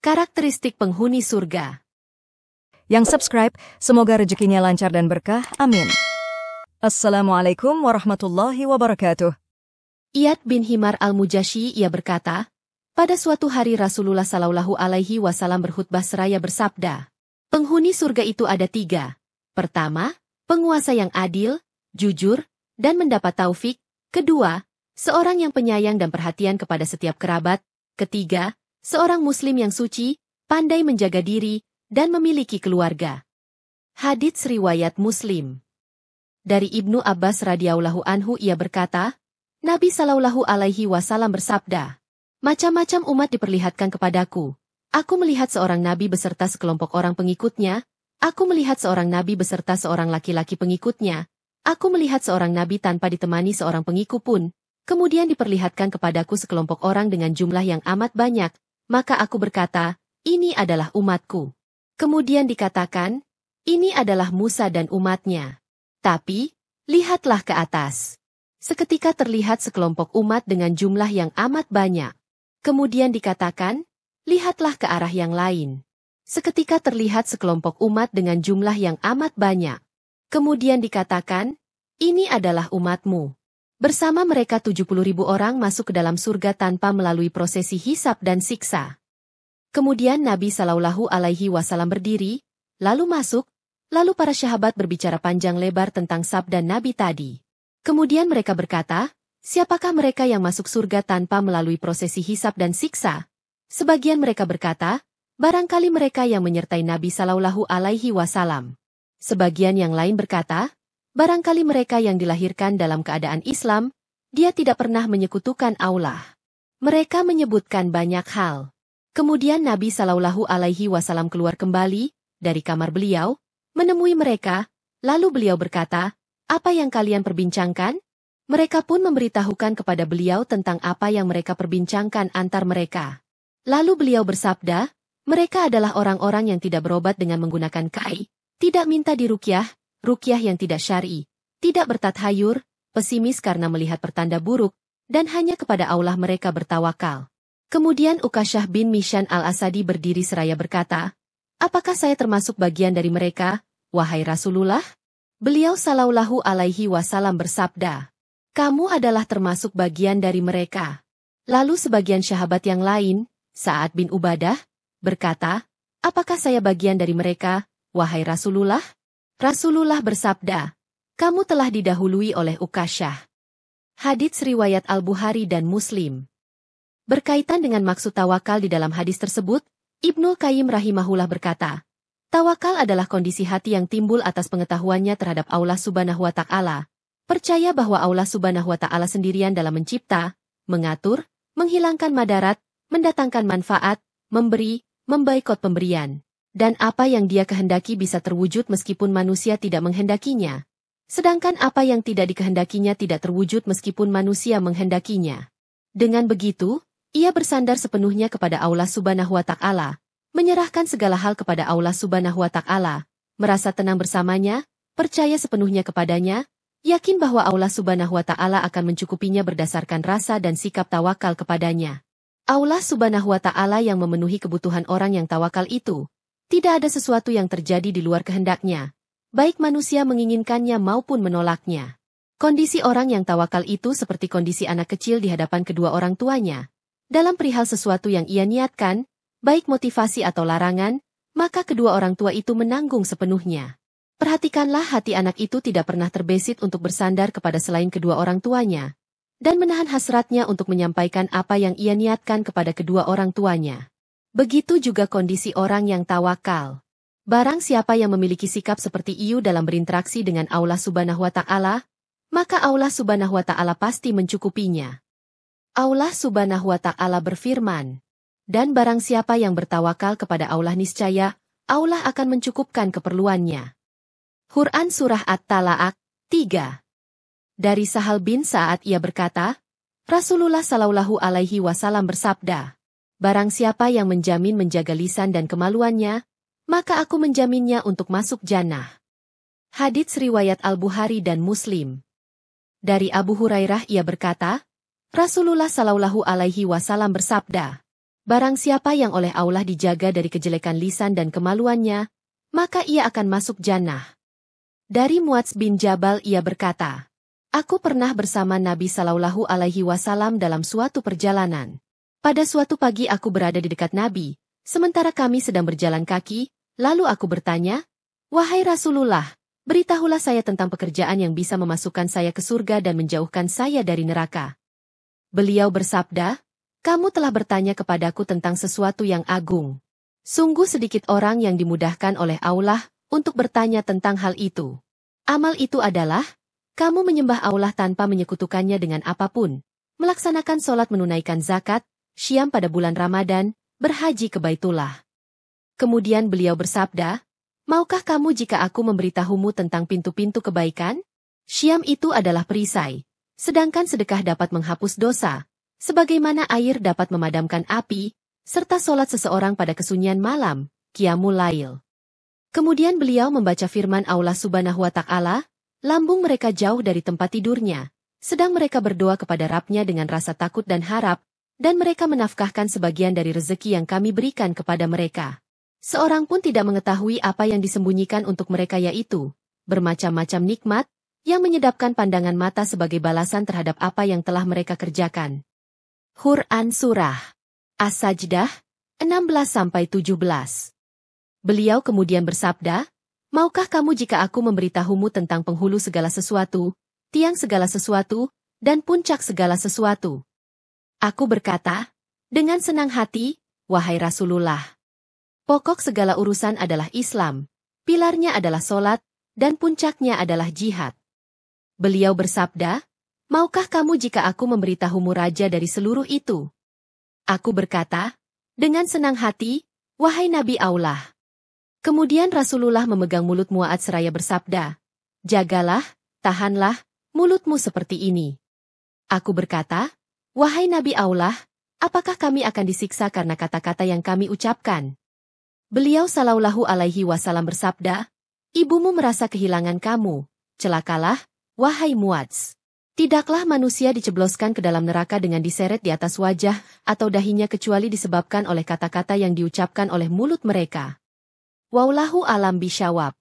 Karakteristik penghuni surga. Yang subscribe, semoga rezekinya lancar dan berkah. Amin. Assalamualaikum warahmatullahi wabarakatuh. Iyad bin Himar al-Mujashi ia berkata, pada suatu hari Rasulullah Shallallahu Alaihi Wasallam berkhutbah seraya bersabda, penghuni surga itu ada 3. Pertama, penguasa yang adil, jujur, dan mendapat taufik. Kedua, seorang yang penyayang dan perhatian kepada setiap kerabat. Ketiga, seorang muslim yang suci, pandai menjaga diri, dan memiliki keluarga. Hadits riwayat Muslim. Dari Ibnu Abbas radhiyallahu anhu ia berkata, Nabi Shallallahu Alaihi Wasallam bersabda, macam-macam umat diperlihatkan kepadaku. Aku melihat seorang nabi beserta sekelompok orang pengikutnya. Aku melihat seorang nabi beserta seorang laki-laki pengikutnya. Aku melihat seorang nabi tanpa ditemani seorang pengikut pun. Kemudian diperlihatkan kepadaku sekelompok orang dengan jumlah yang amat banyak. Maka aku berkata, ini adalah umatku. Kemudian dikatakan, ini adalah Musa dan umatnya. Tapi, lihatlah ke atas. Seketika terlihat sekelompok umat dengan jumlah yang amat banyak. Kemudian dikatakan, lihatlah ke arah yang lain. Seketika terlihat sekelompok umat dengan jumlah yang amat banyak. Kemudian dikatakan, ini adalah umatmu. Bersama mereka 70.000 orang masuk ke dalam surga tanpa melalui prosesi hisab dan siksa. Kemudian Nabi Shallallahu Alaihi Wasallam berdiri, lalu masuk, lalu para sahabat berbicara panjang lebar tentang sabda Nabi tadi. Kemudian mereka berkata, siapakah mereka yang masuk surga tanpa melalui prosesi hisab dan siksa? Sebagian mereka berkata, barangkali mereka yang menyertai Nabi Shallallahu Alaihi Wasallam. Sebagian yang lain berkata, barangkali mereka yang dilahirkan dalam keadaan Islam, dia tidak pernah menyekutukan Allah. Mereka menyebutkan banyak hal. Kemudian Nabi Shallallahu Alaihi Wasallam keluar kembali dari kamar beliau, menemui mereka, lalu beliau berkata, apa yang kalian perbincangkan? Mereka pun memberitahukan kepada beliau tentang apa yang mereka perbincangkan antar mereka. Lalu beliau bersabda, mereka adalah orang-orang yang tidak berobat dengan menggunakan kai, tidak minta diruqyah, ruqyah yang tidak syar'i, tidak bertathayur, pesimis karena melihat pertanda buruk, dan hanya kepada Allah mereka bertawakal. Kemudian Ukasyah bin Mihsan al-Asadi berdiri seraya berkata, apakah saya termasuk bagian dari mereka, wahai Rasulullah? Beliau Shallallahu Alaihi Wasallam bersabda, kamu adalah termasuk bagian dari mereka. Lalu sebagian sahabat yang lain, Sa'ad bin Ubadah, berkata, apakah saya bagian dari mereka, wahai Rasulullah? Rasulullah bersabda, kamu telah didahului oleh Ukasyah. Hadits riwayat Al-Bukhari dan Muslim. Berkaitan dengan maksud tawakal di dalam hadis tersebut, Ibnul Qayyim rahimahullah berkata, tawakal adalah kondisi hati yang timbul atas pengetahuannya terhadap Allah Subhanahu wa Ta'ala, percaya bahwa Allah Subhanahu wa Ta'ala sendirian dalam mencipta, mengatur, menghilangkan madarat, mendatangkan manfaat, memberi, membaikot pemberian. Dan apa yang dia kehendaki bisa terwujud meskipun manusia tidak menghendakinya. Sedangkan apa yang tidak dikehendakinya tidak terwujud meskipun manusia menghendakinya. Dengan begitu, ia bersandar sepenuhnya kepada Allah Subhanahu wa Ta'ala, menyerahkan segala hal kepada Allah Subhanahu wa Ta'ala, merasa tenang bersamanya, percaya sepenuhnya kepadanya, yakin bahwa Allah Subhanahu wa Ta'ala akan mencukupinya berdasarkan rasa dan sikap tawakal kepadanya. Allah Subhanahu wa Ta'ala yang memenuhi kebutuhan orang yang tawakal itu. Tidak ada sesuatu yang terjadi di luar kehendaknya, baik manusia menginginkannya maupun menolaknya. Kondisi orang yang tawakal itu seperti kondisi anak kecil di hadapan kedua orang tuanya. Dalam perihal sesuatu yang ia niatkan, baik motivasi atau larangan, maka kedua orang tua itu menanggung sepenuhnya. Perhatikanlah hati anak itu tidak pernah terbesit untuk bersandar kepada selain kedua orang tuanya, dan menahan hasratnya untuk menyampaikan apa yang ia niatkan kepada kedua orang tuanya. Begitu juga kondisi orang yang tawakal. Barang siapa yang memiliki sikap seperti itu dalam berinteraksi dengan Allah Subhanahu wa Ta'ala, maka Allah Subhanahu wa Ta'ala pasti mencukupinya. Allah Subhanahu wa Ta'ala berfirman, dan barang siapa yang bertawakal kepada Allah niscaya, Allah akan mencukupkan keperluannya. Quran Surah At-Talaq 3. Dari Sahal bin Sa'ad ia berkata, Rasulullah Shallallahu Alaihi Wasallam bersabda, barang siapa yang menjamin menjaga lisan dan kemaluannya, maka aku menjaminnya untuk masuk jannah. Hadits riwayat Al-Bukhari dan Muslim. Dari Abu Hurairah ia berkata, Rasulullah Shallallahu Alaihi Wasallam bersabda, Barang siapa yang oleh Allah dijaga dari kejelekan lisan dan kemaluannya, maka ia akan masuk jannah. Dari Muadz bin Jabal ia berkata, aku pernah bersama Nabi Shallallahu Alaihi Wasallam dalam suatu perjalanan. Pada suatu pagi aku berada di dekat Nabi, sementara kami sedang berjalan kaki, lalu aku bertanya, wahai Rasulullah, beritahulah saya tentang pekerjaan yang bisa memasukkan saya ke surga dan menjauhkan saya dari neraka. Beliau bersabda, kamu telah bertanya kepadaku tentang sesuatu yang agung. Sungguh sedikit orang yang dimudahkan oleh Allah untuk bertanya tentang hal itu. Amal itu adalah, kamu menyembah Allah tanpa menyekutukannya dengan apapun, melaksanakan sholat menunaikan zakat, syam pada bulan Ramadan, berhaji ke Baitullah. Kemudian beliau bersabda, maukah kamu jika aku memberitahumu tentang pintu-pintu kebaikan? Syam itu adalah perisai, sedangkan sedekah dapat menghapus dosa, sebagaimana air dapat memadamkan api, serta sholat seseorang pada kesunyian malam, qiyamul lail. Kemudian beliau membaca firman Allah Subhanahu wa Ta'ala, lambung mereka jauh dari tempat tidurnya, sedang mereka berdoa kepada Rabb-nya dengan rasa takut dan harap, dan mereka menafkahkan sebagian dari rezeki yang kami berikan kepada mereka. Seorang pun tidak mengetahui apa yang disembunyikan untuk mereka yaitu, bermacam-macam nikmat, yang menyedapkan pandangan mata sebagai balasan terhadap apa yang telah mereka kerjakan. Quran Surah As-Sajdah 16-17. Beliau kemudian bersabda, maukah kamu jika aku memberitahumu tentang penghulu segala sesuatu, tiang segala sesuatu, dan puncak segala sesuatu? Aku berkata, dengan senang hati, wahai Rasulullah. Pokok segala urusan adalah Islam, pilarnya adalah solat, dan puncaknya adalah jihad. Beliau bersabda, maukah kamu jika aku memberitahumu raja dari seluruh itu? Aku berkata, dengan senang hati, wahai Nabi Allah. Kemudian Rasulullah memegang mulut Muadz seraya bersabda, jagalah, tahanlah, mulutmu seperti ini. Aku berkata, wahai Nabi Allah, apakah kami akan disiksa karena kata-kata yang kami ucapkan? Beliau Shallallahu Alaihi Wasallam bersabda, ibumu merasa kehilangan kamu, celakalah, wahai Muadz. Tidaklah manusia dicebloskan ke dalam neraka dengan diseret di atas wajah atau dahinya kecuali disebabkan oleh kata-kata yang diucapkan oleh mulut mereka. Wallahu alam bisyawab.